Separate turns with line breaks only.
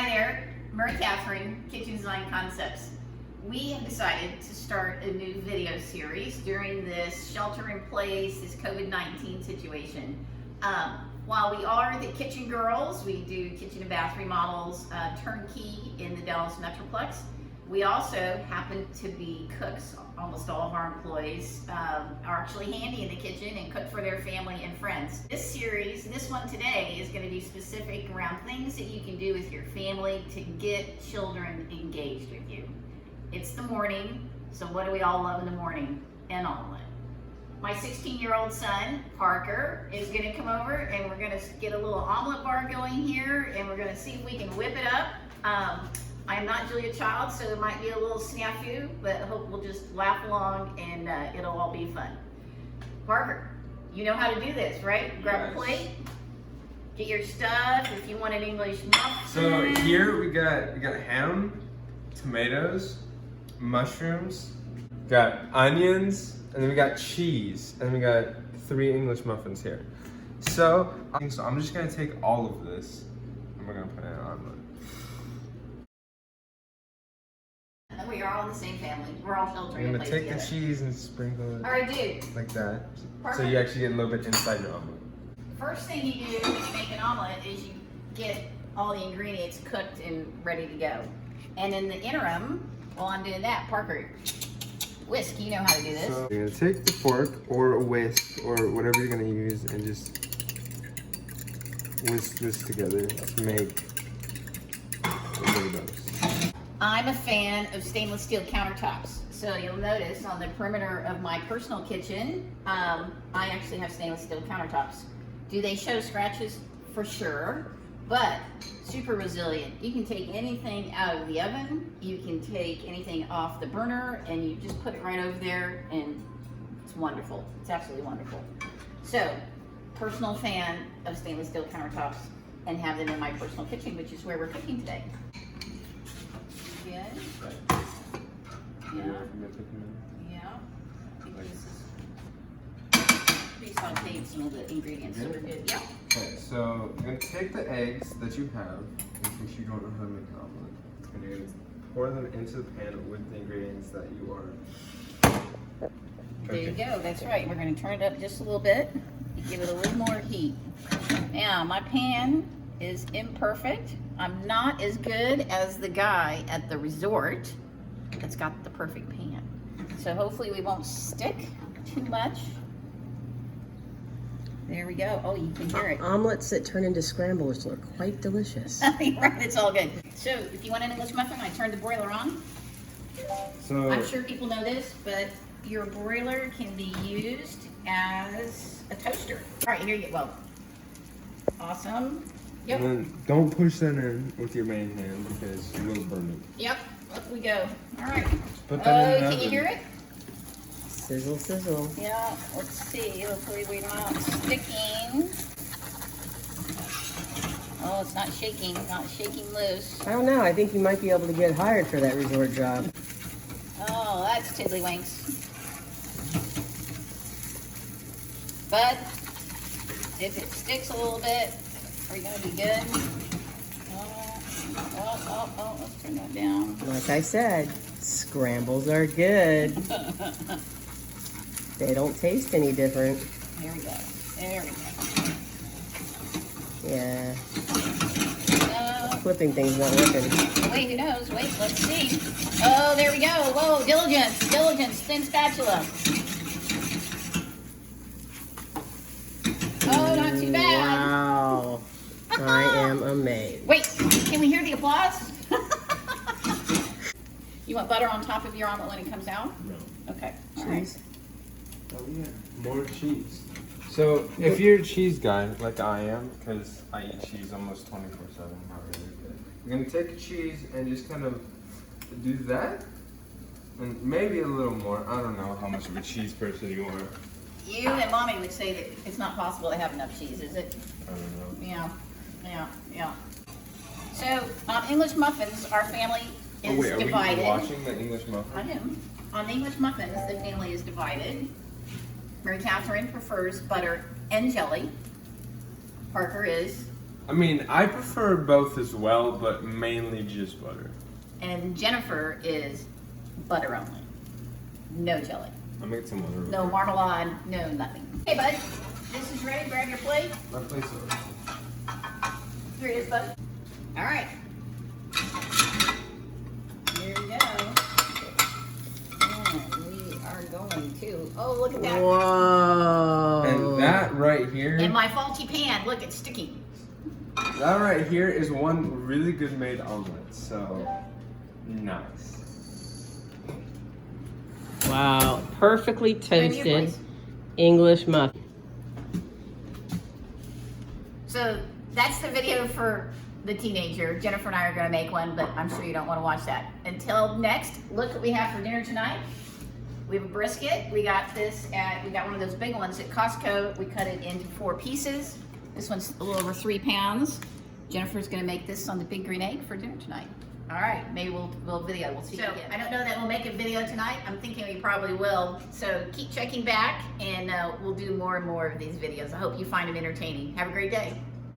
there, Mary Catherine, Kitchen Design Concepts. We have decided to start a new video series during this shelter in place, this COVID-19 situation. While we are the kitchen girls, we do kitchen and bath remodels, turnkey in the Dallas Metroplex. We also happen to be cooks. Almost all of our employees are actually handy in the kitchen and cook for their family and friends. This series, this one today, is going to be specific around things that you can do with your family to get children engaged with you. It's the morning, so what do we all love in the morning? An omelet. My 16-year-old son, Parker, is going to come over and we're going to get a little omelet bar going here and we're going to see if we can whip it up. I'm not Julia Child, so it might be a little snafu, but I hope we'll just laugh along and it'll all be fun. Parker, you know how to do this, right? Grab a plate, get your stuff. If you want an English muffin.
So here we got ham, tomatoes, mushrooms, got onions, and then we got cheese, and we got 3 English muffins here. So I'm just gonna take all of this and we're gonna put it in an omelet.
We are all in the same family. We're all sheltering
I'm
in
gonna
place
take
together.
the cheese and sprinkle it
All right, dude.
like that.
Perfect.
So you actually get a little bit inside your omelet.
First thing you do when you make an omelet is you get all the ingredients cooked and ready to go. And in the interim, while I'm doing that, Parker, whisk, you know how to do this.
So you're gonna take the fork or a whisk or whatever you're gonna use and just whisk this together to make overdose.
I'm a fan of stainless steel countertops. So you'll notice on the perimeter of my personal kitchen, I actually have stainless steel countertops. Do they show scratches? For sure, but super resilient. You can take anything out of the oven, you can take anything off the burner, and you just put it right over there, and it's wonderful. It's absolutely wonderful. So, personal fan of stainless steel countertops and have them in my personal kitchen, which is where we're cooking today. Good. Yeah. Yeah. I think this is pretty sauteed, some of the ingredients, so we're good. Yeah.
Okay, so you're gonna take the eggs that you have, in case you don't know how to make an omelet, and you're gonna pour them into the pan with the ingredients that you are.
There you go, that's right. We're going to turn it up just a little bit, give it a little more heat. Now, my pan is imperfect. I'm not as good as the guy at the resort that's got the perfect pan. So hopefully we won't stick too much. There we go. Oh, you can hear it.
Omelets that turn into scrambles look quite delicious.
Right, it's all good. So if you want an English muffin, I turn the broiler on.
So
I'm sure people know this, but your broiler can be used as a toaster. All right, here you go. Awesome. Yep.
and then don't push that in with your main hand because you will burn it.
Yep. Up we go. All right.
Put that in the
Can you
oven.
hear it?
Sizzle, sizzle.
Yeah. Let's see. Hopefully we're not sticking. Oh, it's not shaking. Not shaking loose.
I don't know. I think you might be able to get hired for that resort job.
Oh, that's tiddlywinks. But if it sticks a little bit, are you gonna be good? Oh, let's turn that down.
Like I said, scrambles are good. They don't taste any different.
There we go. There we go.
Yeah,
No.
flipping things not working.
Wait, who knows? Wait, let's see. Oh, there we go. Whoa, diligence, diligence, thin spatula. Oh, not too bad.
Wow. I am amazed.
Wait, can we hear the applause? You want butter on top of your omelet when it comes out?
No.
Okay. All right.
Cheese.
Oh yeah, more cheese. So if you're a cheese guy like I am, because I eat cheese almost 24/7, not really, but you're gonna take the cheese and just kind of do that, and maybe a little more. I don't know how much of a cheese person you are.
You and Mommy would say that it's not possible to have enough cheese, is it?
I don't know.
Yeah. So, English muffins, our family is
Oh wait, are
divided.
we watching the English muffin?
I am. On English muffins, the family is divided. Mary Catherine prefers butter and jelly. Parker is
I mean, I prefer both as well, but mainly just butter.
And Jennifer is butter only. No jelly.
I'll make some other.
No marmalade, no nothing. Okay, bud, this is ready. Grab your plate.
My plate's over.
Here it is, bud. All right. Here we go. And we are going to, oh, look at that.
Whoa.
And that right here,
And my faulty pan, look, it's sticky.
that right here is one really good made omelet. So nice.
Wow. Perfectly
Turn your
toasted
place.
English muffin.
So that's the video for the teenager. Jennifer and I are going to make one, but I'm sure you don't want to watch that. Until next, look what we have for dinner tonight. We have a brisket. We got one of those big ones at Costco. We cut it into 4 pieces. This one's a little over 3 pounds. Jennifer's going to make this on the big green egg for dinner tonight. All right, maybe we'll video. We'll see. So I don't know that we'll make a video tonight. I'm thinking we probably will. So keep checking back, and we'll do more and more of these videos. I hope you find them entertaining. Have a great day.